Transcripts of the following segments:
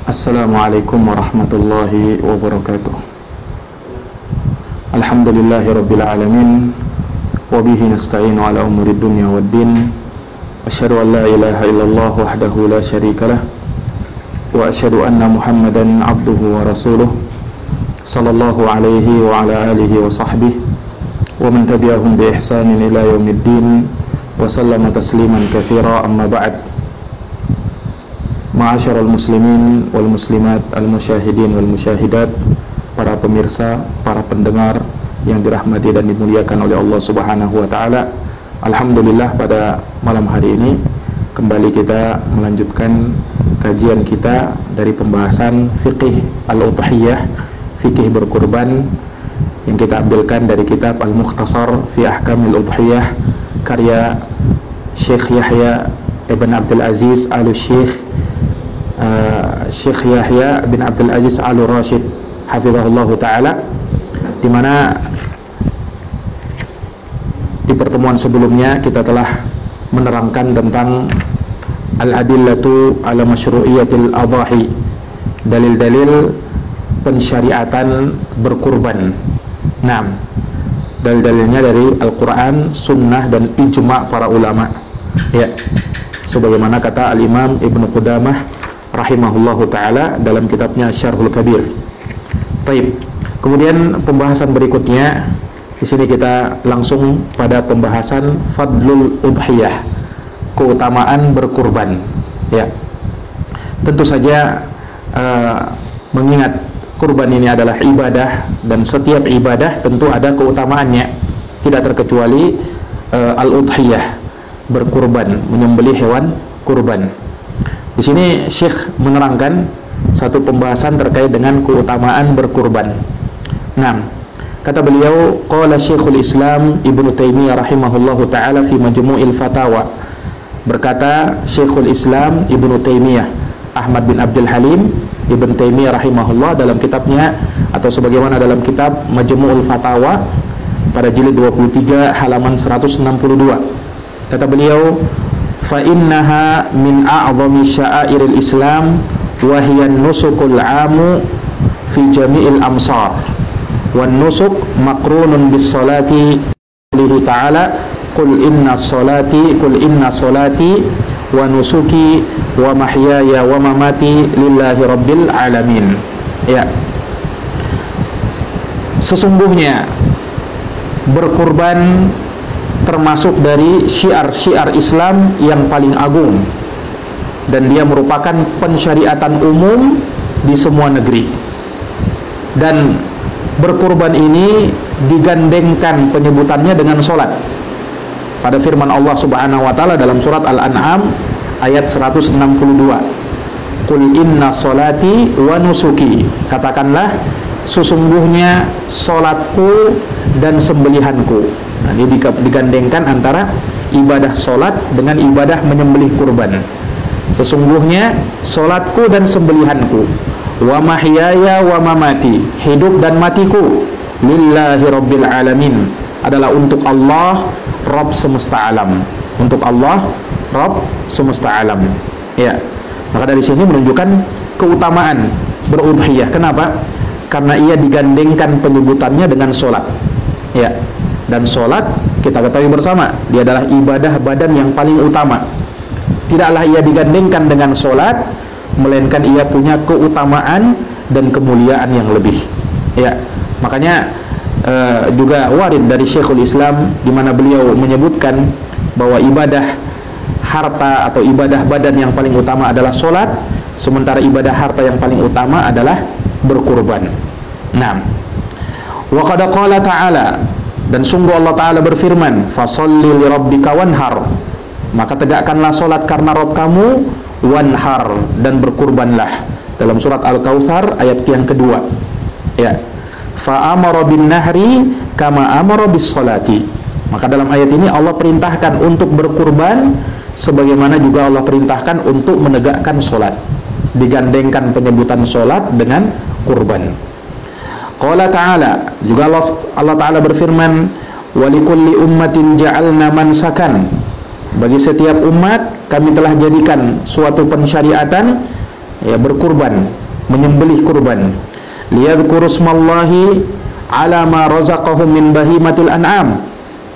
Assalamualaikum warahmatullahi wabarakatuh. Alhamdulillahi rabbil alamin, wa bihi nasta'inu ala umurid dunya waddin. Asyhadu an la ilaha illallah wahdahu la syarikalah, wa asyhadu anna Muhammadan abduhu wa rasuluh, sallallahu alaihi wa ala alihi wa sahbihi wa man tabi'ahum bi ihsanin ila yaumiddin, wa sallama tasliman katsira, amma ba'd. Ma'asyiral muslimin wal muslimat, al musyahidin wal musyahidat, para pemirsa, para pendengar yang dirahmati dan dimuliakan oleh Allah Subhanahu wa taala. Alhamdulillah, pada malam hari ini kembali kita melanjutkan kajian kita dari pembahasan fiqih al-udhiyah, fikih berkurban, yang kita ambilkan dari kitab Al-Mukhtasar fi Ahkamil Udhiyah karya Syekh Yahya ibn Abdul Aziz al-Syekh Syekh Yahya bin Abdul Aziz al-Rashid hafizahullah ta'ala, di mana di pertemuan sebelumnya kita telah menerangkan tentang al-adillatu ala masyru'iyatil adhahi, dalil-dalil pensyariatan berkurban. Nah, dalil-dalilnya dari Al-Quran, Sunnah, dan ijma' para ulama, ya, sebagaimana kata Al-Imam Ibnu Qudamah rahimahullahu ta'ala dalam kitabnya Syarhul Kabir. Baik, kemudian pembahasan berikutnya di sini kita langsung pada pembahasan fadlul udhiyah, keutamaan berkurban. Ya, tentu saja mengingat kurban ini adalah ibadah, dan setiap ibadah tentu ada keutamaannya, tidak terkecuali al-udhiyah, berkurban, menyembelih hewan kurban. Di sini Syekh menerangkan satu pembahasan terkait dengan keutamaan berkurban. Nah, kata beliau, qala Syekhul Islam Ibnu Taimiyah rahimahullahu taala fi Majmu'il Fatawa. Berkata Syekhul Islam Ibnu Taimiyah Ahmad bin Abdul Halim Ibn Taimiyah rahimahullah dalam kitabnya, atau sebagaimana dalam kitab Majmu'ul Fatawa pada jilid 23 halaman 162. Kata beliau, fa innaha min a'zami sya'airil Islam wa hiya nusukul 'amu fi jami'il amsar, wan nusuk maqrunun bis salati, lillahi ta'ala qul inna salati wa nusuki wa mahyaya wa mamati lillahi rabbil alamin. Ya, sesungguhnya berkurban termasuk dari syiar-syiar Islam yang paling agung, dan dia merupakan pensyariatan umum di semua negeri. Dan berkurban ini digandengkan penyebutannya dengan sholat pada firman Allah Subhanahu wa ta'ala dalam surat Al-An'am ayat 162, qul inna sholati wa nusuki, katakanlah sesungguhnya sholatku dan sembelihanku. Nah, ini digandengkan antara ibadah sholat dengan ibadah menyembelih kurban. Sesungguhnya sholatku dan sembelihanku, wa mahyaya wa mamati, hidup dan matiku, lillahi rabbil alamin, adalah untuk Allah, Rabb semesta alam. Untuk Allah, Rabb semesta alam. Ya, maka dari sini menunjukkan keutamaan berudhiyah. Kenapa? Karena ia digandengkan penyebutannya dengan sholat. Ya, dan sholat kita ketahui bersama, dia adalah ibadah badan yang paling utama. Tidaklah ia digandengkan dengan sholat, melainkan ia punya keutamaan dan kemuliaan yang lebih. Ya, makanya juga warid dari Syekhul Islam, di mana beliau menyebutkan bahwa ibadah harta atau ibadah badan yang paling utama adalah sholat, sementara ibadah harta yang paling utama adalah berkurban. Nah, wa qad qala ta'ala, dan sungguh Allah Ta'ala berfirman, fasalli li rabbika wanhar, maka tegakkanlah solat karena Rabb kamu, wanhar, dan berkurbanlah, dalam surat Al-Kautsar ayat yang kedua. Ya, fa amara bin nahri kama amara bis salati, maka dalam ayat ini Allah perintahkan untuk berkurban sebagaimana juga Allah perintahkan untuk menegakkan solat, digandengkan penyebutan solat dengan kurban. Qala ta'ala, juga Allah Ta'ala berfirman, walikulli ummatin ja'alna mansakan, bagi setiap umat kami telah jadikan suatu pensyariatan, ya, berkurban, menyembelih kurban. Liyadhkuru smallahi ala ma razaqahum min bahimatil an'am,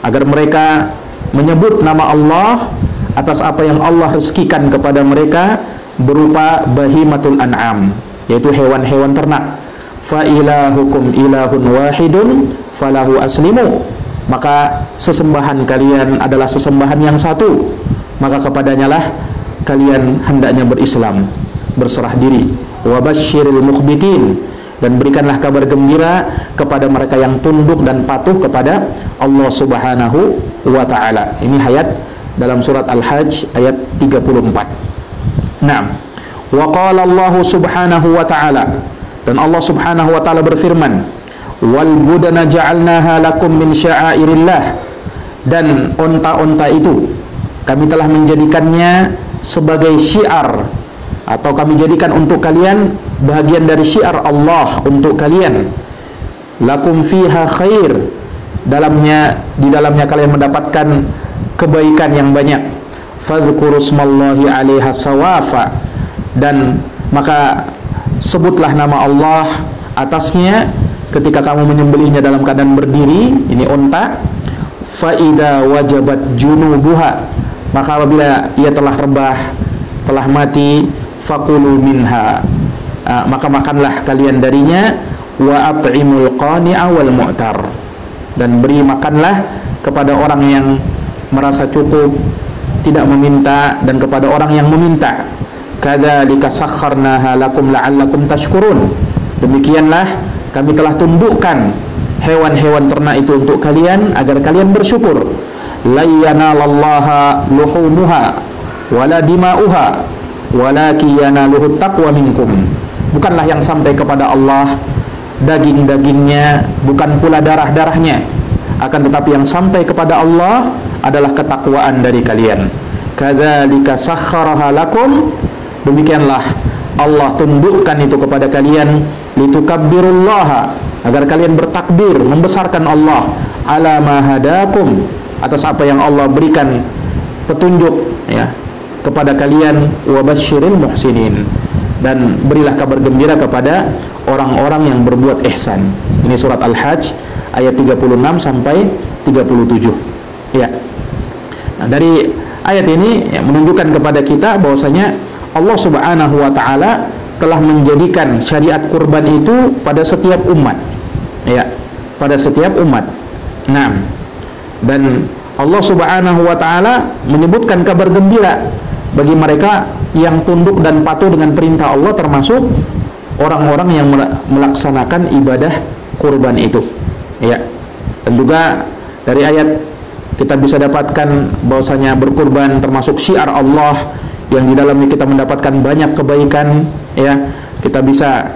agar mereka menyebut nama Allah atas apa yang Allah rezekikan kepada mereka berupa bahimatul an'am, yaitu hewan-hewan ternak. Fa ilahukum ilahun wahidun falahu aslimu, maka sesembahan kalian adalah sesembahan yang satu, maka kepadanya lah kalian hendaknya berislam, berserah diri. Wa basyiril mukhbitin, dan berikanlah kabar gembira kepada mereka yang tunduk dan patuh kepada Allah Subhanahu wa ta'ala. Ini ayat dalam surat Al-Hajj ayat 34. Naam. Wa qala Allah Subhanahu wa ta'ala, dan Allah Subhanahu wa ta'ala berfirman, wal budana ja'alnaha lakum min sya'airillah, dan onta-onta itu kami telah menjadikannya sebagai syiar, atau kami jadikan untuk kalian bahagian dari syiar Allah untuk kalian. Lakum fiha khair, di dalamnya kalian mendapatkan kebaikan yang banyak. Fadhkuru smallahi 'alaiha sawafa, dan maka sebutlah nama Allah atasnya ketika kamu menyembelihnya dalam keadaan berdiri, ini unta. Fa idza wajabat junubuha, maka apabila ia telah rebah, telah mati, fakulu minha, maka makanlah kalian darinya. Wa at'imul qani'a wal mu'tar, dan beri makanlah kepada orang yang merasa cukup, tidak meminta, dan kepada orang yang meminta. Kadzalika sakharnaha lakum la'allakum tashkurun, demikianlah kami telah tundukkan hewan-hewan ternak itu untuk kalian agar kalian bersyukur. La yanalallaha luhumuha wala dima'uha walakin yanaluhut taqwa minkum, bukanlah yang sampai kepada Allah daging-dagingnya, bukan pula darah-darahnya, akan tetapi yang sampai kepada Allah adalah ketakwaan dari kalian. Kadzalika sakhkharaha lakum, demikianlah Allah tundukkan itu kepada kalian. Litukabbirullaha, agar kalian bertakbir, membesarkan Allah. Ala ma hadakum, atas apa yang Allah berikan petunjuk, ya, kepada kalian. Wa basyiril muhsinin, dan berilah kabar gembira kepada orang-orang yang berbuat ihsan. Ini surat Al-Hajj ayat 36 sampai 37. Ya. Nah, dari ayat ini ya, menunjukkan kepada kita bahwasanya Allah Subhanahu wa ta'ala telah menjadikan syariat kurban itu pada setiap umat. Ya, pada setiap umat. Nah, dan Allah Subhanahu wa ta'ala menyebutkan kabar gembira bagi mereka yang tunduk dan patuh dengan perintah Allah, termasuk orang-orang yang melaksanakan ibadah kurban itu. Ya. Dan juga dari ayat kita bisa dapatkan bahwasanya berkurban termasuk syiar Allah yang di dalamnya kita mendapatkan banyak kebaikan, ya. Kita bisa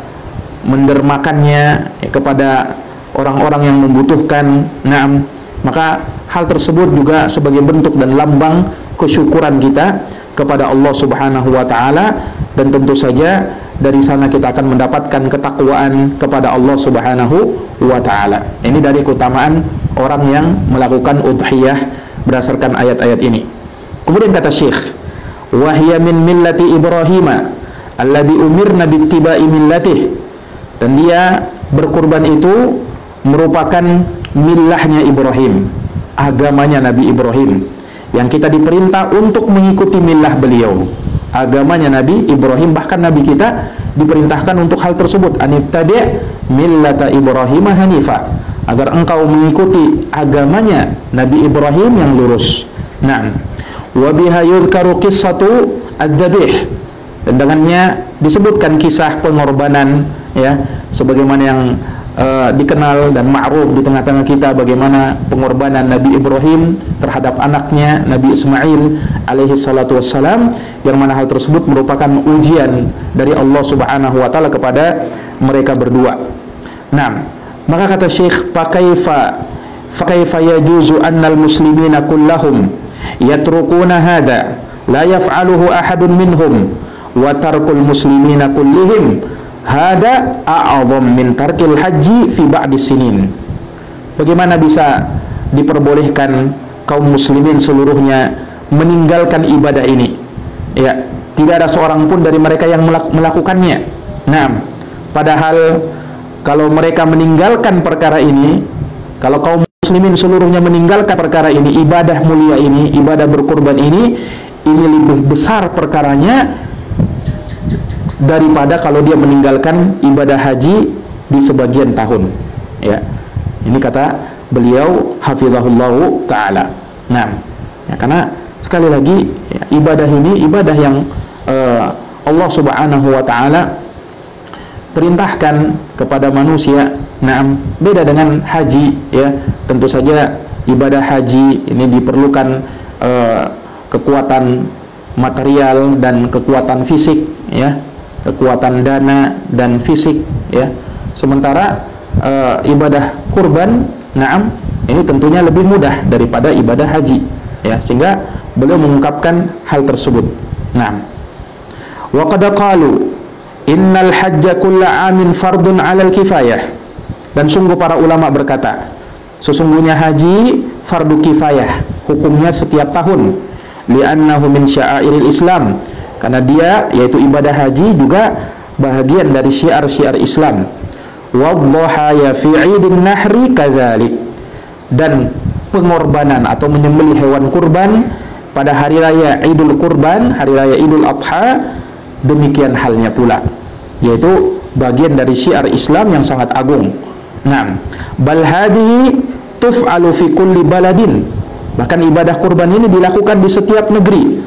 mendermakannya ya, kepada orang-orang yang membutuhkan. Nah, maka hal tersebut juga sebagai bentuk dan lambang kesyukuran kita kepada Allah Subhanahu wa ta'ala, dan tentu saja dari sana kita akan mendapatkan ketakwaan kepada Allah Subhanahu wa ta'ala. Ini dari keutamaan orang yang melakukan udhiyah berdasarkan ayat-ayat ini. Kemudian kata Syekh, wa hiya min millati Ibrahim alladhi umirna bittiba'i millatih, dan dia berkurban itu merupakan millahnya Ibrahim, agamanya Nabi Ibrahim, yang kita diperintah untuk mengikuti millah beliau, agamanya Nabi Ibrahim. Bahkan Nabi kita diperintahkan untuk hal tersebut, anittabi' millata Ibrahim hanifa, agar engkau mengikuti agamanya Nabi Ibrahim yang lurus. Nah, wa biha yudhkaru qissatu ad-dhabih, dan dengannya disebutkan kisah pengorbanan, ya, sebagaimana yang dikenal dan ma'ruf di tengah-tengah kita, bagaimana pengorbanan Nabi Ibrahim terhadap anaknya Nabi Ismail alaihi salatu wassalam, yang mana hal tersebut merupakan ujian dari Allah Subhanahu wa ta'ala kepada mereka berdua. Nah, maka kata Syekh, fakaifa yajuzu annal muslimina kullahum yatrukuna hadha la yaf'aluhu ahadun minhum wa tarkul muslimina kullihim hada a'adham min tarkil haji fi ba'di sinin. Bagaimana bisa diperbolehkan kaum muslimin seluruhnya meninggalkan ibadah ini, ya, tidak ada seorang pun dari mereka yang melakukannya. Nah, padahal kalau mereka meninggalkan perkara ini, kalau kaum muslimin seluruhnya meninggalkan perkara ini, ibadah mulia ini, ibadah berkurban ini lebih besar perkaranya daripada kalau dia meninggalkan ibadah haji di sebagian tahun. Ya, ini kata beliau hafizahullahu taala. Nah, ya, karena sekali lagi ya, ibadah ini ibadah yang Allah Subhanahu wa taala perintahkan kepada manusia. Nah, beda dengan haji ya. Tentu saja ibadah haji ini diperlukan kekuatan material dan kekuatan fisik ya, kekuatan dana dan fisik ya. Sementara ibadah kurban, naam, ini tentunya lebih mudah daripada ibadah haji ya, sehingga beliau mengungkapkan hal tersebut. Naam. Wa qad qalu innal hajja kulla amin fardun 'alal kifayah. Dan sungguh para ulama berkata, sesungguhnya haji fardu kifayah, hukumnya setiap tahun. Li'annahu min sya'airil Islam, karena dia yaitu ibadah haji juga bahagian dari syiar-syiar Islam. Wadhahaya fi 'idin nahri kadzalik. Dan pengorbanan atau menyembelih hewan kurban pada hari raya Idul Kurban, hari raya Idul Adha, demikian halnya pula, yaitu bagian dari syiar Islam yang sangat agung. Nah, bal hadhihi tuf'alu fi kulli baladin. Bahkan ibadah kurban ini dilakukan di setiap negeri.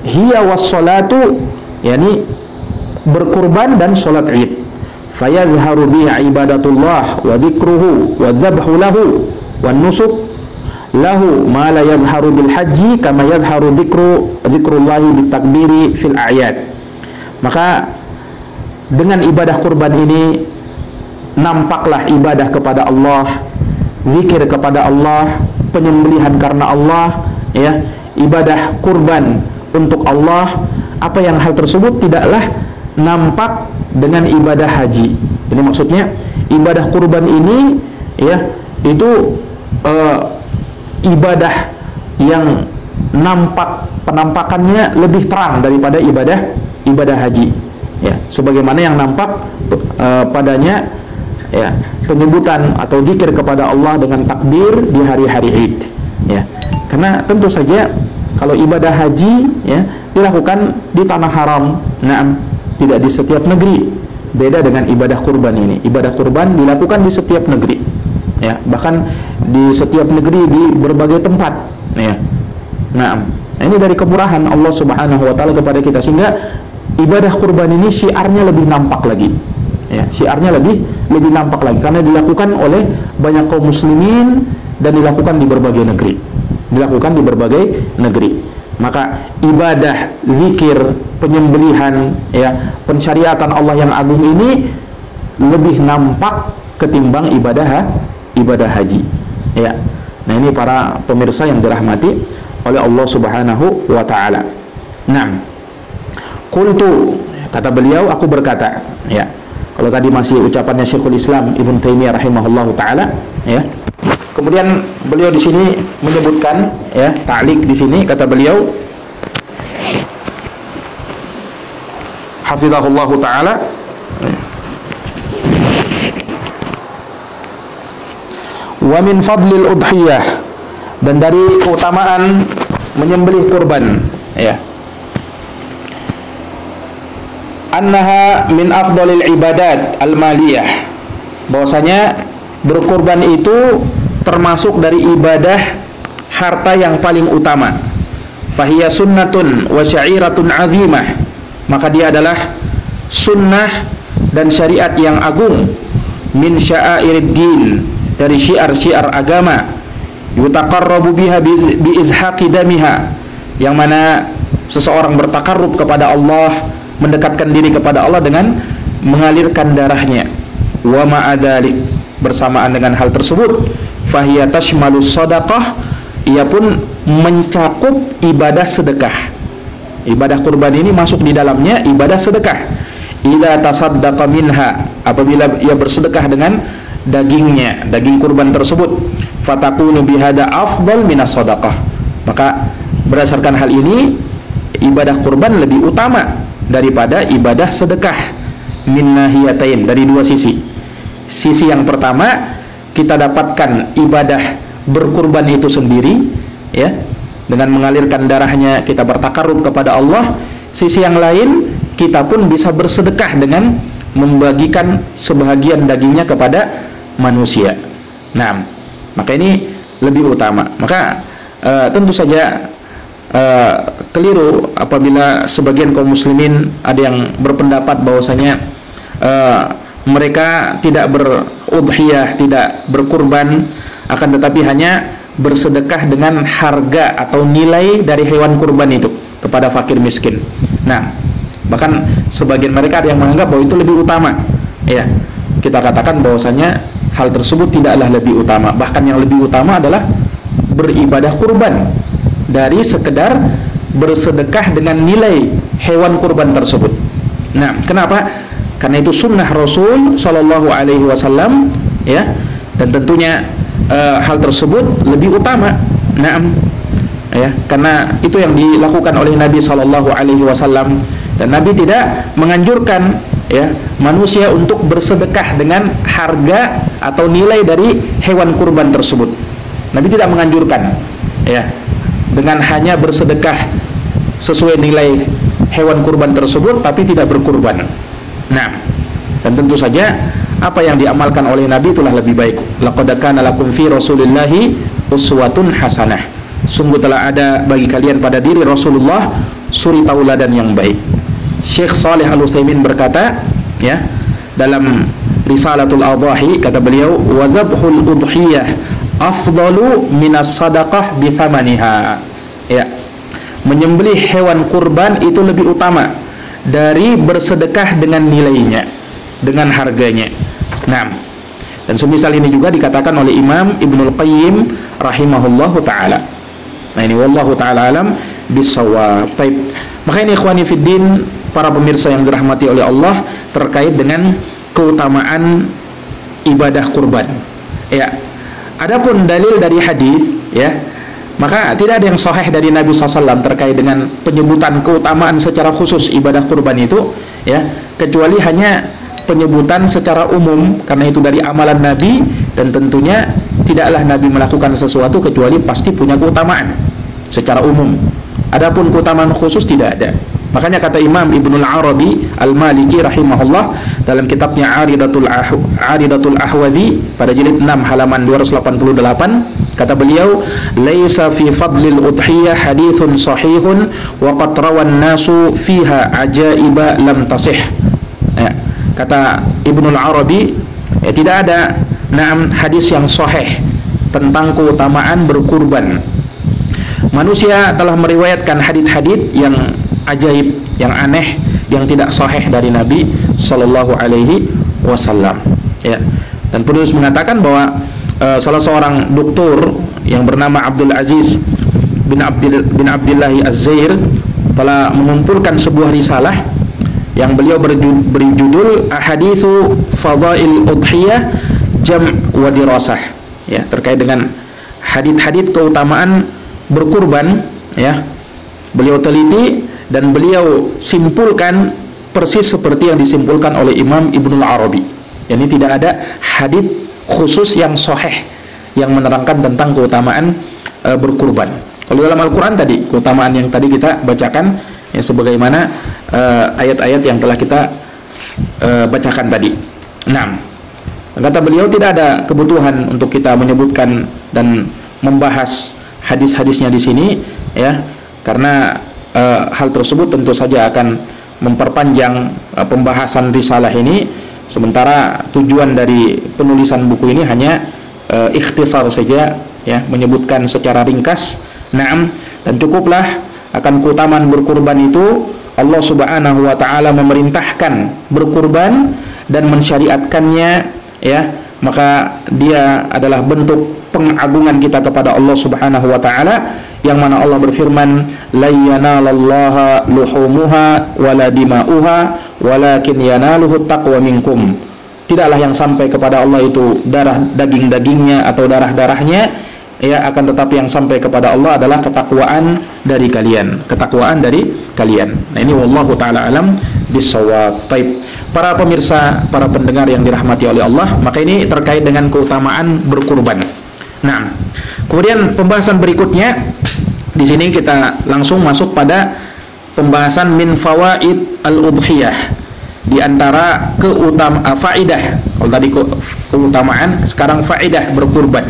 Hiya was-salatu, yakni berkurban dan salat Id. Fayadhharu biha ibadatullah wa dzikruhu wa dzabhu lahu wan nusuk lahu ma la yadhharu bil haji kama yadhharu dzikrullahi bitakbiri fil a'yad. Maka dengan ibadah kurban ini nampaklah ibadah kepada Allah, zikir kepada Allah, penyembelihan karena Allah ya, ibadah kurban untuk Allah. Apa yang hal tersebut tidaklah nampak dengan ibadah haji. Ini maksudnya ibadah kurban ini ya, itu ibadah yang nampak, penampakannya lebih terang daripada ibadah haji ya, sebagaimana yang nampak padanya ya, penyebutan atau zikir kepada Allah dengan takbir di hari-hari Id ya. Karena tentu saja kalau ibadah haji ya dilakukan di tanah haram, naam, tidak di setiap negeri. Beda dengan ibadah kurban ini. Ibadah kurban dilakukan di setiap negeri ya, bahkan di setiap negeri di berbagai tempat ya. Naam. Ini dari kemurahan Allah Subhanahu wa taala kepada kita, sehingga ibadah kurban ini syiarnya lebih nampak lagi. Ya, syiarnya lebih nampak lagi karena dilakukan oleh banyak kaum muslimin dan dilakukan di berbagai negeri. Dilakukan di berbagai negeri. Maka ibadah, zikir, penyembelihan ya, pensyariatan Allah yang agung ini lebih nampak ketimbang ibadah haji. Ya. Nah, ini para pemirsa yang dirahmati oleh Allah Subhanahu wa taala. Naam. Qultu, kata beliau, aku berkata, ya. Kalau tadi masih ucapannya Syekhul Islam Ibnu Taimiyah rahimahullahu taala, ya. Kemudian beliau di sini menyebutkan, ya, ta'liq di sini kata beliau, hafizahullahu taala, wa min fadlil udhiyah, dan dari keutamaan menyembelih kurban, ya, annaha min afdalil ibadat al-maliyah, bahwasanya berkurban itu termasuk dari ibadah harta yang paling utama. Fahiya sunnatun wa sya'iratun azimah, maka dia adalah sunnah dan syariat yang agung. Min sya'airid din, dari syiar-syiar agama. Yutaqarrabu biha bi izhaqi damiha, yang mana seseorang bertakarrub kepada Allah, mendekatkan diri kepada Allah dengan mengalirkan darahnya. Wa ma'adalik, bersamaan dengan hal tersebut, fahiya tashmalus sadaqah, ia pun mencakup ibadah sedekah. Ibadah kurban ini masuk di dalamnya ibadah sedekah. Idza tasaddaqa minha, apabila ia bersedekah dengan dagingnya, daging kurban tersebut, fatakunu bihada afdal minas sadaqah, maka berdasarkan hal ini ibadah kurban lebih utama daripada ibadah sedekah min nahiyatain, dari dua sisi. Sisi yang pertama, kita dapatkan ibadah berkurban itu sendiri, ya, dengan mengalirkan darahnya kita bertakarub kepada Allah. Sisi yang lain, kita pun bisa bersedekah dengan membagikan sebahagian dagingnya kepada manusia. Nah, maka ini lebih utama. Maka tentu saja keliru apabila sebagian kaum muslimin ada yang berpendapat bahwasanya mereka tidak berudhiyah, tidak berkurban, akan tetapi hanya bersedekah dengan harga atau nilai dari hewan kurban itu kepada fakir miskin. Nah, bahkan sebagian mereka ada yang menganggap bahwa itu lebih utama. Ya, kita katakan bahwasanya hal tersebut tidaklah lebih utama. Bahkan yang lebih utama adalah beribadah kurban dari sekedar bersedekah dengan nilai hewan kurban tersebut. Nah, kenapa? Karena itu sunnah Rasul Shallallahu Alaihi Wasallam, ya, dan tentunya hal tersebut lebih utama. Nah, ya, karena itu yang dilakukan oleh Nabi Shallallahu Alaihi Wasallam, dan Nabi tidak menganjurkan, ya, manusia untuk bersedekah dengan harga atau nilai dari hewan kurban tersebut. Nabi tidak menganjurkan, ya, dengan hanya bersedekah sesuai nilai hewan kurban tersebut tapi tidak berkurban. Nah, dan tentu saja apa yang diamalkan oleh Nabi itulah lebih baik. Laqad kana lakum fi Rasulillahi uswatun hasanah. Sungguh telah ada bagi kalian pada diri Rasulullah suri tauladan yang baik. Syekh Shalih Al-Utsaimin berkata, ya, dalam Risalatul Adhahi, kata beliau, wa dzabhul udhiyah afdalu minas sadaqah bi thamaniha. Ya, menyembelih hewan kurban itu lebih utama dari bersedekah dengan nilainya, dengan harganya. Nah, dan semisal ini juga dikatakan oleh Imam Ibnul Qayyim rahimahullahu ta'ala. Nah, ini wallahu ta'ala alam bisawab. Baik, maka ini ikhwani fiddin, para pemirsa yang dirahmati oleh Allah, terkait dengan keutamaan ibadah kurban. Ya, adapun dalil dari hadis, ya, maka tidak ada yang sahih dari Nabi SAW terkait dengan penyebutan keutamaan secara khusus ibadah kurban itu, ya, kecuali hanya penyebutan secara umum, karena itu dari amalan Nabi, dan tentunya tidaklah Nabi melakukan sesuatu kecuali pasti punya keutamaan secara umum. Adapun keutamaan khusus tidak ada. Makanya kata Imam Ibnul Arabi Al-Maliki rahimahullah dalam kitabnya Aridatul Ahwadi pada jilid 6 halaman 288, kata beliau, laisa fi fadlil udhiyah hadithun sahihun wa qad rawan nasu fiha ajaiba lam tasih. Ya, kata Ibnul Arabi, ya, tidak ada hadis yang sahih tentang keutamaan berkurban. Manusia telah meriwayatkan hadits-hadits yang ajaib, yang aneh, yang tidak sahih dari Nabi Sallallahu Alaihi Wasallam. Ya, dan penulis mengatakan bahwa salah seorang doktor yang bernama Abdul Aziz bin Abdillah Az-Zair telah mengumpulkan sebuah risalah yang beliau beri judul Ahaditsu Fadail Udhiyah Jam' wa Dirasah, ya, terkait dengan hadits-hadits keutamaan berkurban. Ya, beliau teliti dan beliau simpulkan persis seperti yang disimpulkan oleh Imam Ibnul Arabi. Ini tidak ada hadits khusus yang sahih yang menerangkan tentang keutamaan berkurban. Kalau dalam Al-Quran tadi, keutamaan yang tadi kita bacakan, ya, sebagaimana ayat-ayat yang telah kita bacakan tadi. Nah, kata beliau tidak ada kebutuhan untuk kita menyebutkan dan membahas hadis-hadisnya di sini, ya, karena hal tersebut tentu saja akan memperpanjang pembahasan risalah ini, sementara tujuan dari penulisan buku ini hanya ikhtisar saja, ya, menyebutkan secara ringkas. Naam, dan cukuplah akan keutamaan berkurban itu. Allah Subhanahu wa taala memerintahkan berkurban dan mensyariatkannya, ya, maka dia adalah bentuk pengagungan kita kepada Allah Subhanahu wa taala, yang mana Allah berfirman, la yanalallaha luhumuha wala dima'uha walakin yanaluhu taqwa minkum. Tidaklah yang sampai kepada Allah itu darah daging-dagingnya atau darah-darahnya, ya, akan tetapi yang sampai kepada Allah adalah ketakwaan dari kalian, ketakwaan dari kalian. Nah, ini wallahu taala alam bisawab. Taib. Para pemirsa, para pendengar yang dirahmati oleh Allah, maka ini terkait dengan keutamaan berkurban. Nah, kemudian pembahasan berikutnya di sini kita langsung masuk pada pembahasan min fawaid al-udhiyah. Di antara faidah, kalau tadi keutamaan, sekarang faidah berkurban.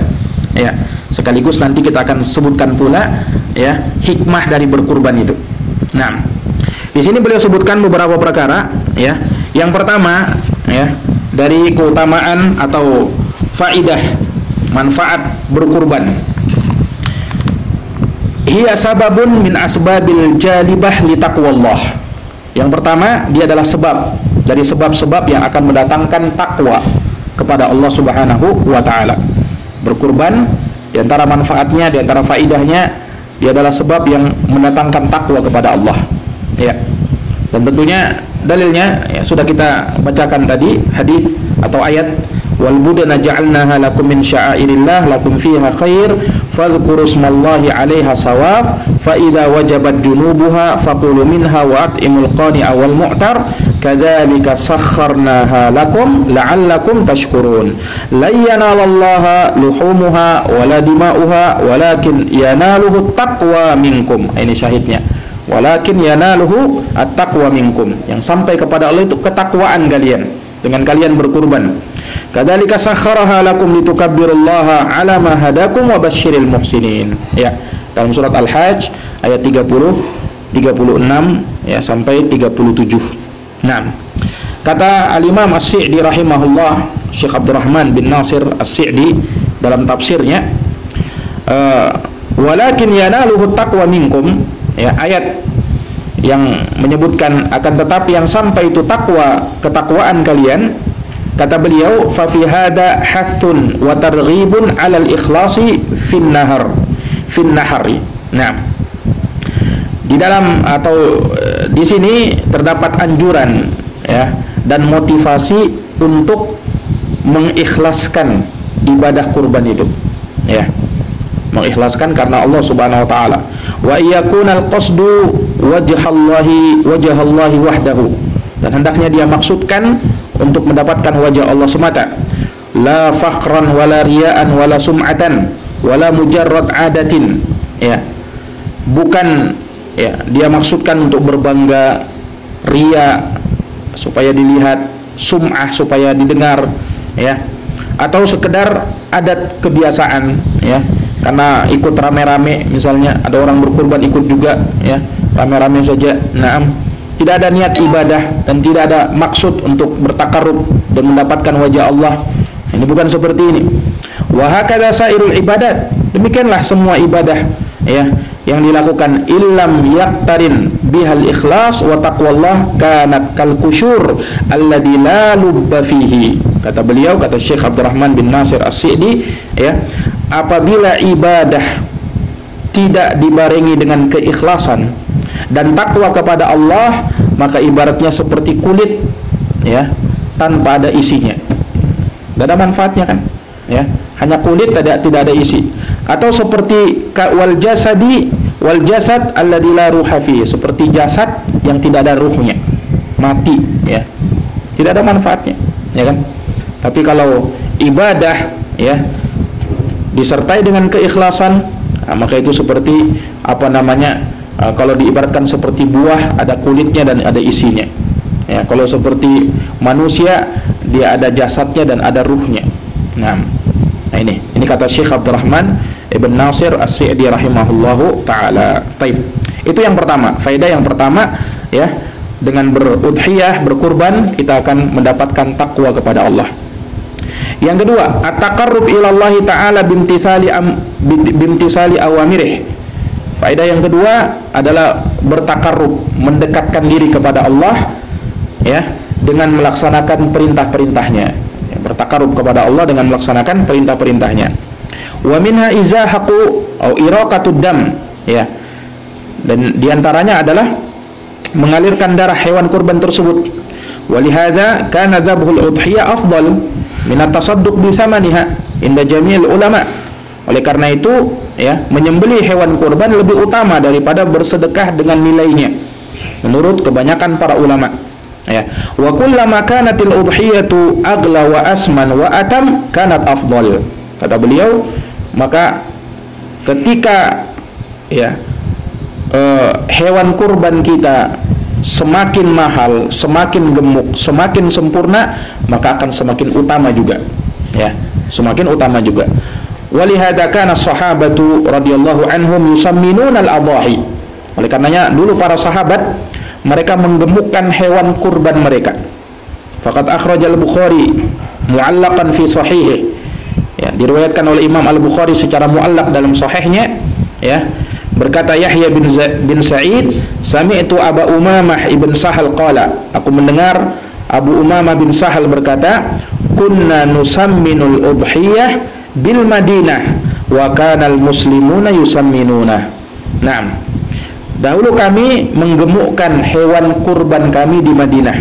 Ya, sekaligus nanti kita akan sebutkan pula ya hikmah dari berkurban itu. Nah, di sini beliau sebutkan beberapa perkara ya. Yang pertama ya, dari keutamaan atau faidah manfaat berkurban. Hiya sababun min asbabil jalibah li taqwallah. Yang pertama, dia adalah sebab dari sebab-sebab yang akan mendatangkan takwa kepada Allah Subhanahu wa taala. Berkurban di antara manfaatnya, di antara faidahnya, dia adalah sebab yang mendatangkan takwa kepada Allah. Ya. Dan tentunya dalilnya ya, sudah kita bacakan tadi hadis atau ayat wal budana ja'alnaha lakum min sya'airillah lakum fiha khair fadhkuru smallahi 'alaiha sawaf fa idza wajabat junubuha faqulu minha wa at'imul qani'a wal mu'tar kadzalika sakharnaha lakum la'allakum tashkurun la yanalallaha luhumuha wala dima'uha walakin yanaluhu taqwa minkum. Ini syahidnya, walakin yanaluhu at-taqwa minkum, yang sampai kepada Allah itu ketakwaan kalian dengan kalian berkurban. Kadzalika sakharaha lakum litukabbirullaha 'ala ma hadakum wa basyiril muhsinin. Ya, dalam surat Al-Hajj ayat 30, 36 ya sampai 37. Nah, kata Al-Imam As-Sa'di rahimahullah, Syekh Abdurrahman bin Nasir As-Sa'di dalam tafsirnya, walakin yanaluhu taqwa minkum, ya, ayat yang menyebutkan akan tetapi yang sampai itu takwa, ketakwaan kalian. Kata beliau, fa fi hada hathun wa targhibun 'ala al-ikhlasi fin nahari. Nah, di dalam atau di sini terdapat anjuran ya dan motivasi untuk mengikhlaskan ibadah kurban itu. Ya. Mengikhlaskan karena Allah Subhanahu wa taala. Wa iyakunal qasdu wajhallahi wahdahu. Dan hendaknya dia maksudkan untuk mendapatkan wajah Allah semata. La fakhran wala riya'an wala sum'atan wala mujarrad adatin. Ya. Bukan ya, dia maksudkan untuk berbangga, riya supaya dilihat, sum'ah supaya didengar, ya. Atau sekedar adat kebiasaan, ya. Karena ikut rame-rame, misalnya ada orang berkurban ikut juga, ya, rame-rame saja. Naam, tidak ada niat ibadah dan tidak ada maksud untuk bertakarrub dan mendapatkan wajah Allah. Ini bukan seperti ini. Wa hakadza sairul ibadat. Demikianlah semua ibadah, ya, yang dilakukan illam yaqtarin bihal ikhlas wa taqwallah kanat kal kusyur alladzi la lubba fihi. Kata beliau, kata Syekh Abdurrahman bin Nasir As-Sa'di, ya, apabila ibadah tidak dibarengi dengan keikhlasan dan takwa kepada Allah, maka ibaratnya seperti kulit, ya, tanpa ada isinya. Tidak ada manfaatnya kan, ya, hanya kulit, tidak ada isi. Atau seperti wal jasad alladzi la ruha fi, seperti jasad yang tidak ada ruhnya, mati, ya, tidak ada manfaatnya, ya kan. Tapi kalau ibadah, ya, disertai dengan keikhlasan, nah, maka itu seperti apa namanya, kalau diibaratkan seperti buah, ada kulitnya dan ada isinya, ya. Kalau seperti manusia, dia ada jasadnya dan ada ruhnya. Nah ini kata Syekh Abdurrahman Ibn Nasir As-Sa'di rahimahullahu ta'ala. Taib. Itu yang pertama, faedah yang pertama, ya, dengan berudhiyah, berkurban, kita akan mendapatkan takwa kepada Allah. Yang kedua, at-taqarrub ila Allah ta'ala bimtisali awamirih. Faedah yang kedua adalah bertakarrub, mendekatkan diri kepada Allah, ya, dengan melaksanakan perintah-perintahnya. Ya, bertakarrub kepada Allah dengan melaksanakan perintah-perintahnya. Wa minha izahaqu au iraqatud dam, ya. Dan diantaranya adalah mengalirkan darah hewan kurban tersebut. Walihada kana dzabhul udhiyah afdal min at-tasadduq bi thamaniha inda jami'il ulama. Oleh karena itu, ya, menyembelih hewan kurban lebih utama daripada bersedekah dengan nilainya, menurut kebanyakan para ulama. Ya, wa kullama kanatil udhiyatu aghla wa asman wa atam kanat afdal. Kata beliau, maka ketika ya hewan kurban kita semakin mahal, semakin gemuk, semakin sempurna, maka akan semakin utama juga. Ya, semakin utama juga. Walihada kana sahabatu radhiyallahu anhum yusamminuna al-adhahi. Oleh karenanya dulu para sahabat mereka menggemukkan hewan kurban mereka. Faqad akhrajal Bukhari mu'allaqan fi sahihih. Ya, diriwayatkan oleh Imam Al-Bukhari secara mu'allaq dalam sahihnya, ya. Berkata Yahya bin Sa'id, sami'tu Abu Umamah ibn Sahal qala, aku mendengar Abu Umamah bin Sahal berkata, kunna nusamminul udhiyah bil Madinah wa kanal muslimuna yusamminuna. Naam. Dahulu kami menggemukkan hewan kurban kami di Madinah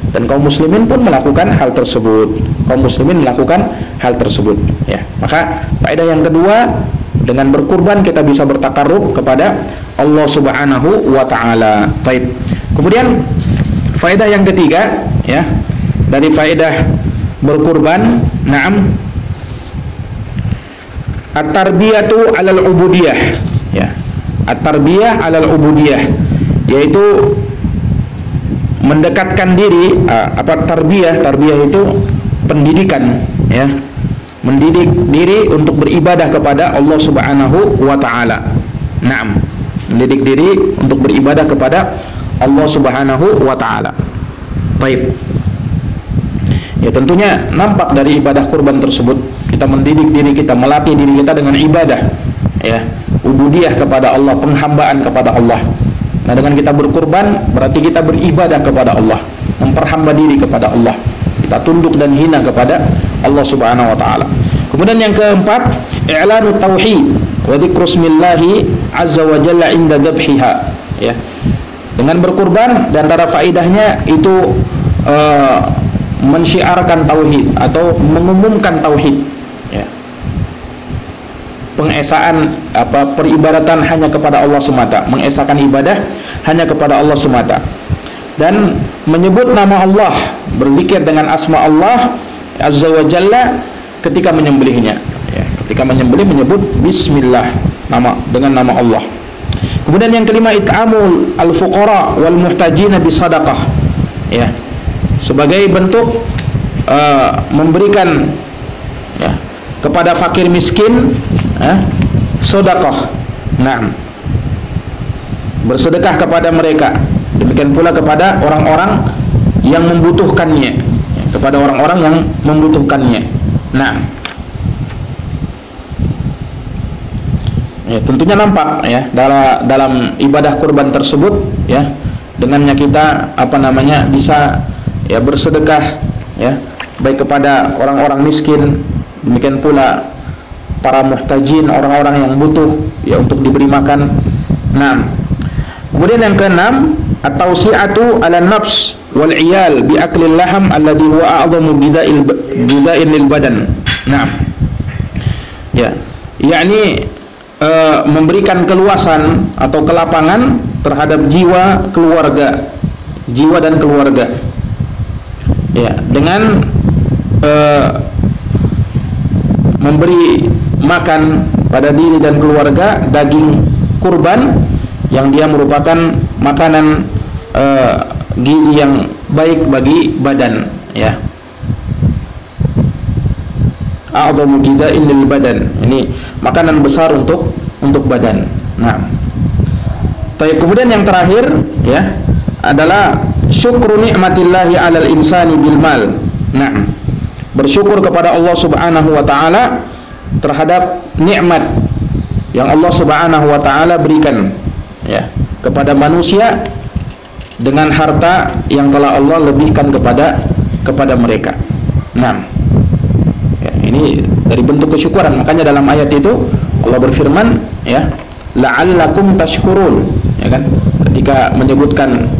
dan kaum muslimin pun melakukan hal tersebut. Kaum muslimin melakukan hal tersebut, ya. Maka faedah yang kedua, dengan berkurban kita bisa bertakarrub kepada Allah Subhanahu wa taala. Baik. Kemudian faedah yang ketiga, ya, dari faedah berkurban, na'am, at-tarbiyatu 'alal ubudiyah, ya. At-tarbiyah 'alal ubudiyah, yaitu mendekatkan diri, tarbiyah itu pendidikan, ya. Mendidik diri untuk beribadah kepada Allah Subhanahu wa taala. Naam, mendidik diri untuk beribadah kepada Allah Subhanahu wa taala. Baik. Ya, tentunya nampak dari ibadah kurban tersebut kita mendidik diri kita, melatih diri kita dengan ibadah, ya, ubudiyah kepada Allah, penghambaan kepada Allah. Nah, dengan kita berkurban berarti kita beribadah kepada Allah, memperhamba diri kepada Allah, kita tunduk dan hina kepada Allah Subhanahu wa taala. Kemudian yang keempat, i'lanu tauhid wa dzikrusmillahi azza wa jalla inda dzabhiha, ya. Dengan berkurban dan antara faedahnya itu mensyiarkan tauhid atau mengumumkan tauhid, ya. Pengesaan peribadatan hanya kepada Allah semata, mengesahkan ibadah hanya kepada Allah semata, dan menyebut nama Allah, berzikir dengan asma Allah azza wa jalla ketika menyembelihnya, ya. Ketika menyembelih menyebut bismillah, dengan nama Allah. Kemudian yang kelima, it'amul al-fuqara wal muhtajina bisadaqah, ya, sebagai bentuk memberikan, ya, kepada fakir miskin, sedekah. Nah, bersedekah kepada mereka. Demikian pula kepada orang-orang yang membutuhkannya, ya, kepada orang-orang yang membutuhkannya. Nah, ya, tentunya nampak, ya, dalam ibadah kurban tersebut, ya, dengannya kita bisa, ya, bersedekah, ya, baik kepada orang-orang miskin, demikian pula para muhtajin, orang-orang yang butuh, ya, untuk diberi makan. Nah, kemudian yang keenam, at-tawsi'atu 'ala nafs wal 'iyal bi aklil laham alladhi huwa a'dhamu bida'il lil badan. Nah, ya, yakni memberikan keluasan atau kelapangan terhadap jiwa dan keluarga, ya, dengan memberi makan pada diri dan keluarga daging kurban yang dia merupakan makanan gizi yang baik bagi badan, ya. A'dhamu ghidha'in lil badan, ini makanan besar untuk badan. Nah, kemudian yang terakhir, ya, adalah syukru ni'matillahi 'alal insani bil mal. Nah, bersyukur kepada Allah Subhanahu wa taala terhadap nikmat yang Allah Subhanahu wa taala berikan, ya, kepada manusia dengan harta yang telah Allah lebihkan kepada mereka. Nah, ya, ini dari bentuk kesyukuran. Makanya dalam ayat itu Allah berfirman, ya, la'allakum tashkurun, ya kan, ketika menyebutkan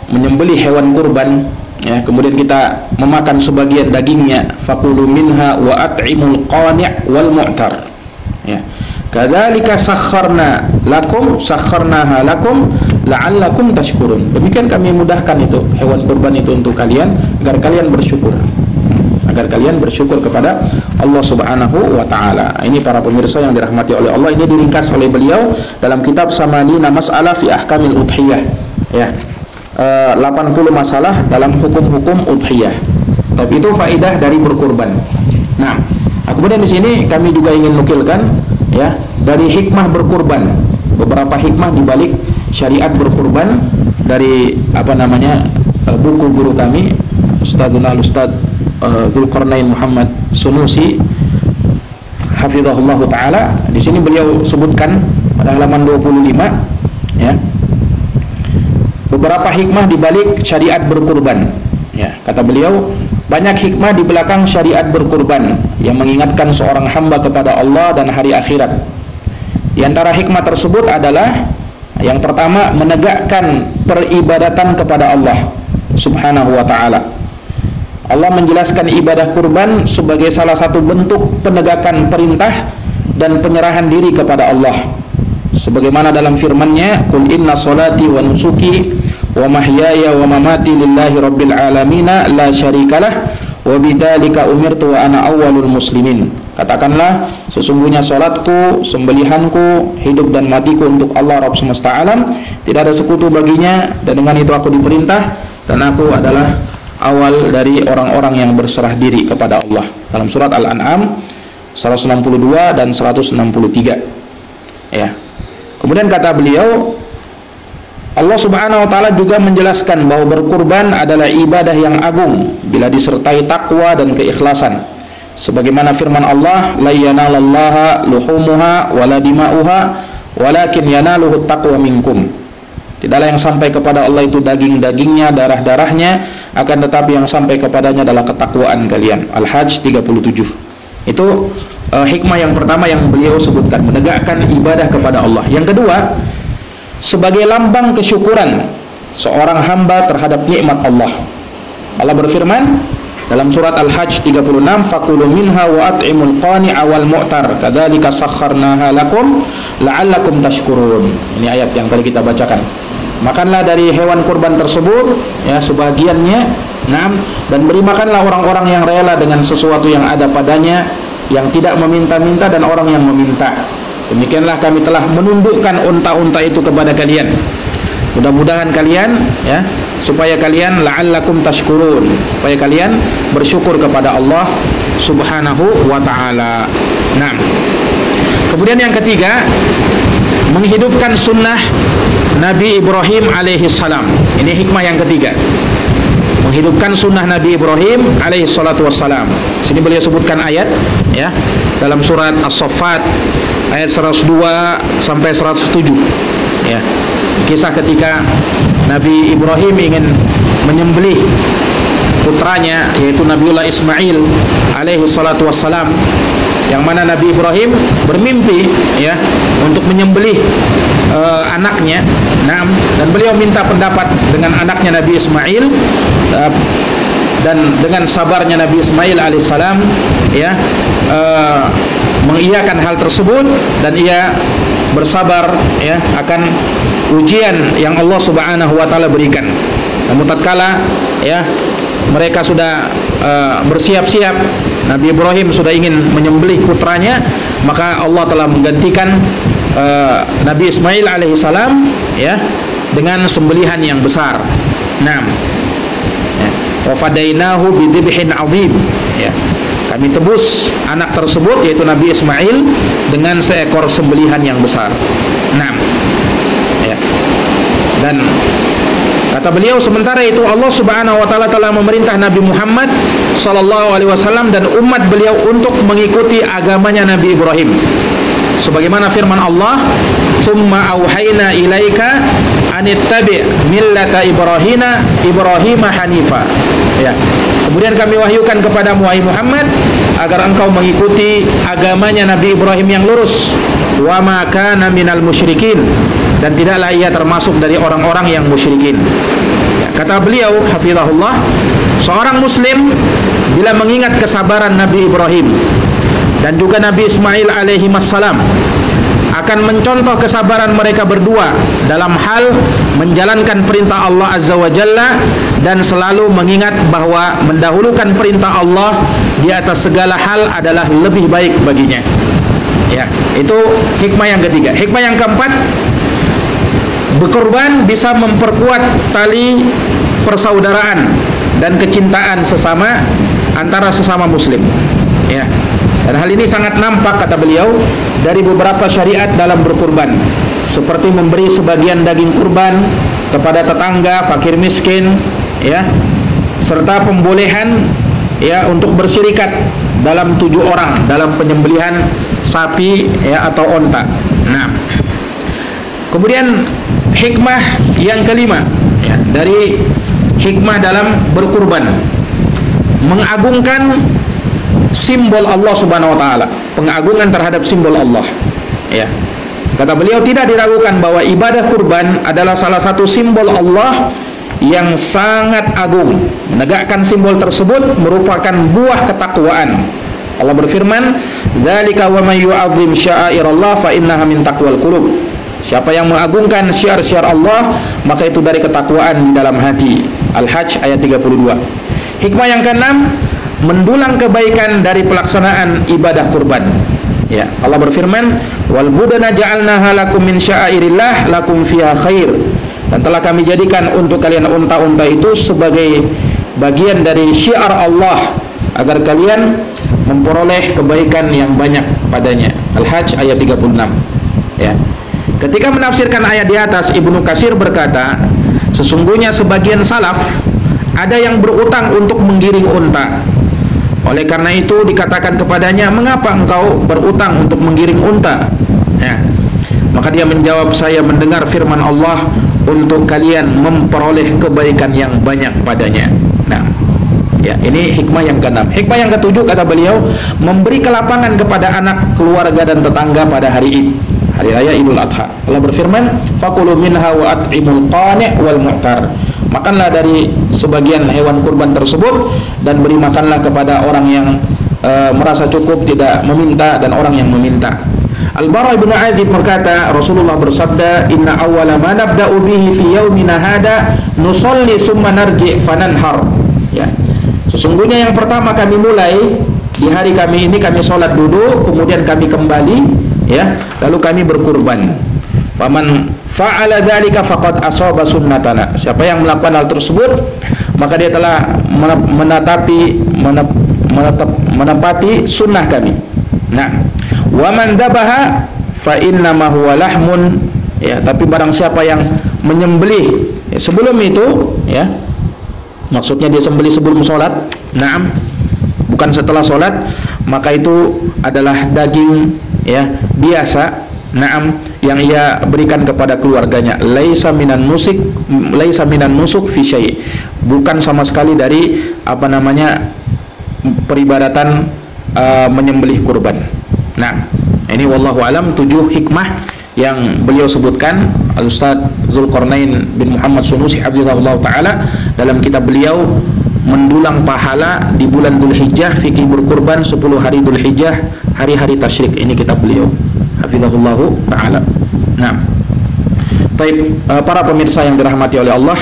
menyembelih hewan kurban, ya, kemudian kita memakan sebagian dagingnya, fakulu minha wa at'imul qani' wal mu'tar, ya. Kadzalika sakharnaha lakum la'allakum tashkurun. Demikian kami mudahkan itu hewan kurban itu untuk kalian agar kalian bersyukur. Agar kalian bersyukur kepada Allah Subhanahu wa taala. Ini para pemirsa yang dirahmati oleh Allah, ini diringkas oleh beliau dalam kitab Samanina Mas'alah fi Ahkamil Udhiyah. Ya. 80 masalah dalam hukum-hukum udhiyah. Tapi itu faidah dari berkurban. Nah, kemudian di sini kami juga ingin nukilkan ya dari hikmah berkurban. Beberapa hikmah di balik syariat berkurban dari buku guru kami Ustaz Dzulqarnain Muhammad Sunusi hafizahullah taala. Di sini beliau sebutkan pada halaman 25 ya. Beberapa hikmah di balik syariat berkurban. Ya, kata beliau, banyak hikmah di belakang syariat berkurban yang mengingatkan seorang hamba kepada Allah dan hari akhirat. Di antara hikmah tersebut adalah yang pertama, menegakkan peribadatan kepada Allah Subhanahu wa taala. Allah menjelaskan ibadah kurban sebagai salah satu bentuk penegakan perintah dan penyerahan diri kepada Allah. Sebagaimana dalam firman-Nya, "Qul inna sholati wa nusuki wa mahyaya wa mamati lillahi rabbil alamin la syarikalah wa bidzalika umirtu wa ana awwalul muslimin." Katakanlah, sesungguhnya salatku, sembelihanku, hidup dan matiku untuk Allah Rabb semesta alam, tidak ada sekutu baginya, dan dengan itu aku diperintah dan aku adalah awal dari orang-orang yang berserah diri kepada Allah. Dalam surat Al-An'am 162 dan 163. Ya. Kemudian kata beliau, Allah Subhanahu wa taala juga menjelaskan bahwa berkurban adalah ibadah yang agung bila disertai takwa dan keikhlasan. Sebagaimana firman Allah, la yanalallaha luhumuha wala dima'uha walakin yanaluhu taqwa minkum. Tidaklah yang sampai kepada Allah itu daging-dagingnya, darah-darahnya, akan tetapi yang sampai kepadanya adalah ketakwaan kalian. Al-Hajj 37. Itu hikmah yang pertama yang beliau sebutkan, menegakkan ibadah kepada Allah. Yang kedua, sebagai lambang kesyukuran seorang hamba terhadap nikmat Allah. Allah berfirman dalam surat Al-Hajj 36, "Fakulu minha wa at'imul qani'a wal mu'tar, kadzalika sakharnaha lakum la'allakum tashkurun." Ini ayat yang tadi kita bacakan. Makanlah dari hewan kurban tersebut, ya, sebagiannya, dan beri makanlah orang-orang yang rela dengan sesuatu yang ada padanya, yang tidak meminta-minta dan orang yang meminta. Demikianlah kami telah menundukkan unta-unta itu kepada kalian. Mudah-mudahan kalian, ya, supaya kalian la'allakum tashkurun, supaya kalian bersyukur kepada Allah Subhanahu wa taala. Nah, kemudian yang ketiga, menghidupkan sunnah Nabi Ibrahim alaihi salam. Ini hikmah yang ketiga, menghidupkan sunnah Nabi Ibrahim alaihi salatu wassalam. Sini beliau sebutkan ayat, ya, dalam surat As-Saffat ayat 102 sampai 107, ya. Kisah ketika Nabi Ibrahim ingin menyembelih putranya, yaitu Nabiullah Ismail alaihi salatu wassalam, yang mana Nabi Ibrahim bermimpi, ya, untuk menyembelih anaknya. Dan beliau minta pendapat dengan anaknya Nabi Ismail, dan dengan sabarnya Nabi Ismail alaihissalam, ya, mengiyakan hal tersebut, dan ia bersabar, ya, akan ujian yang Allah Subhanahu wa taala berikan. Namun tatkala, ya, mereka sudah bersiap-siap, Nabi Ibrahim sudah ingin menyembelih putranya, maka Allah telah menggantikan Nabi Ismail alaihissalam, ya, dengan sembelihan yang besar. Nah, wa fadainahu bidhibhin azim, ya, kami tebus anak tersebut, yaitu Nabi Ismail, dengan seekor sembelihan yang besar. Nah, ya, dan kata beliau, sementara itu Allah Subhanahu wa taala telah memerintah Nabi Muhammad sallallahu alaihi wasallam dan umat beliau untuk mengikuti agamanya Nabi Ibrahim. Sebagaimana firman Allah, "Tsumma auhayna ilaika anittabi' millata Ibrahim hanifa." Ya. Kemudian kami wahyukan kepadamu, wahai Muhammad, agar engkau mengikuti agamanya Nabi Ibrahim yang lurus. Wa ma kana minal musyrikin, dan tidaklah ia termasuk dari orang-orang yang musyrikin. Ya, kata beliau hafizahullah, seorang muslim bila mengingat kesabaran Nabi Ibrahim dan juga Nabi Ismail alaihi wassalam, akan mencontoh kesabaran mereka berdua dalam hal menjalankan perintah Allah Azza wa Jalla dan selalu mengingat bahwa mendahulukan perintah Allah di atas segala hal adalah lebih baik baginya. Ya, itu hikmah yang ketiga. Hikmah yang keempat, berkorban bisa memperkuat tali persaudaraan dan kecintaan sesama antara sesama muslim. Ya. Dan hal ini sangat nampak, kata beliau, dari beberapa syariat dalam berkurban, seperti memberi sebagian daging kurban kepada tetangga fakir miskin, ya, serta pembolehan ya untuk berserikat dalam 7 orang dalam penyembelihan sapi ya atau onta. Nah, kemudian hikmah yang kelima ya, dari hikmah dalam berkurban, mengagungkan simbol Allah Subhanahu wa taala, pengagungan terhadap simbol Allah. Ya. Kata beliau, tidak diragukan bahwa ibadah kurban adalah salah satu simbol Allah yang sangat agung. Menegakkan simbol tersebut merupakan buah ketakwaan. Allah berfirman, "Dzalika wa may yu'azzim sya'airallah fa innaha min taqwal qulub." Siapa yang mengagungkan syiar-syiar Allah, maka itu dari ketakwaan di dalam hati. Al-Hajj ayat 32. Hikmah yang keenam, mendulang kebaikan dari pelaksanaan ibadah kurban. Ya, Allah berfirman, "Wal budana ja'alnaha lakum min sya'airillah lakum fiha khair." Dan telah kami jadikan untuk kalian unta-unta itu sebagai bagian dari syiar Allah agar kalian memperoleh kebaikan yang banyak padanya. Al-Hajj ayat 36. Ya. Ketika menafsirkan ayat di atas, Ibnu Katsir berkata, sesungguhnya sebagian salaf ada yang berutang untuk menggiring unta. Oleh karena itu dikatakan kepadanya, mengapa engkau berutang untuk menggiring unta? Ya. Maka dia menjawab, saya mendengar firman Allah untuk kalian memperoleh kebaikan yang banyak padanya. Nah, ya, ini hikmah yang keenam. Hikmah yang ketujuh, kata beliau, memberi kelapangan kepada anak, keluarga dan tetangga pada hari Id, hari raya Idul Adha. Allah berfirman, "Fakulu minha wa at'imul qani' wal mu'tar." Makanlah dari sebagian hewan kurban tersebut dan beri makanlah kepada orang yang merasa cukup, tidak meminta, dan orang yang meminta. Al-Bara bin Azib berkata, Rasulullah bersabda, "Inna awwala ma nabda'u bihi fi yaumina hada nusalli summa narji' fananhar." Ya. Sesungguhnya yang pertama kami mulai di hari kami ini, kami sholat dulu, kemudian kami kembali, ya, lalu kami berkurban. Faman fa'ala dzalika faqad asaba sunnatana. Siapa yang melakukan hal tersebut, maka dia telah menepati sunnah kami. Nah, wa man dabaha fa inna ma huwa lahmun, ya, tapi barang siapa yang menyembelih ya, sebelum itu, ya, maksudnya dia sembelih sebelum sholat, naam, bukan setelah sholat, maka itu adalah daging, ya, biasa, naam, yang ia berikan kepada keluarganya. Laisa minan nusuk fi syai', bukan sama sekali dari apa namanya peribadatan menyembelih kurban. Nah, ini wallahu alam 7 hikmah yang beliau sebutkan Al-Ustaz Zulkarnain bin Muhammad Sunusi hafizahullah taala dalam kitab beliau mendulang pahala di bulan Dzulhijjah, fikih berkurban 10 hari Dzulhijjah, hari-hari tasyrik. Ini kitab beliau hafizahullah taala. Nah, baik, para pemirsa yang dirahmati oleh Allah,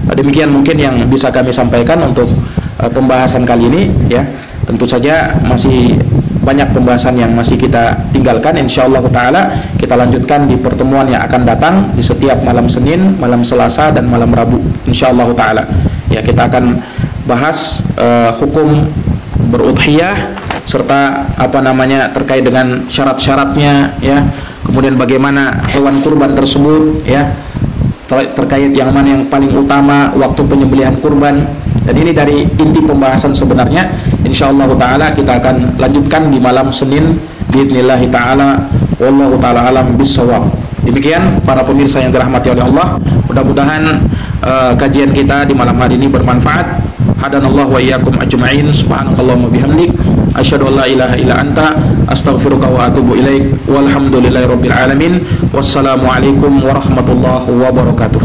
demikian mungkin yang bisa kami sampaikan untuk pembahasan kali ini, ya. Tentu saja masih banyak pembahasan yang masih kita tinggalkan. Insyaallah taala kita lanjutkan di pertemuan yang akan datang di setiap malam Senin, malam Selasa dan malam Rabu. Insyaallah taala. Ya, kita akan bahas hukum berudhiyah serta apa namanya terkait dengan syarat-syaratnya, ya. Kemudian bagaimana hewan kurban tersebut, ya. Terkait yang mana yang paling utama waktu penyembelihan kurban. Dan ini dari inti pembahasan sebenarnya. Insyaallah taala kita akan lanjutkan di malam Senin biidznillah taala. Wallahu taala alam bissawab. Demikian para pemirsa yang dirahmati oleh Allah, mudah-mudahan kajian kita di malam hari ini bermanfaat. Hadanallahu wa iyyakum ajma'in. Subhanakallahumma bihamdik asyhadu an la ilaha illa anta astaghfiruka wa atubu ilaik. Walhamdulillahirabbil alamin. Wassalamualaikum warahmatullahi wabarakatuh.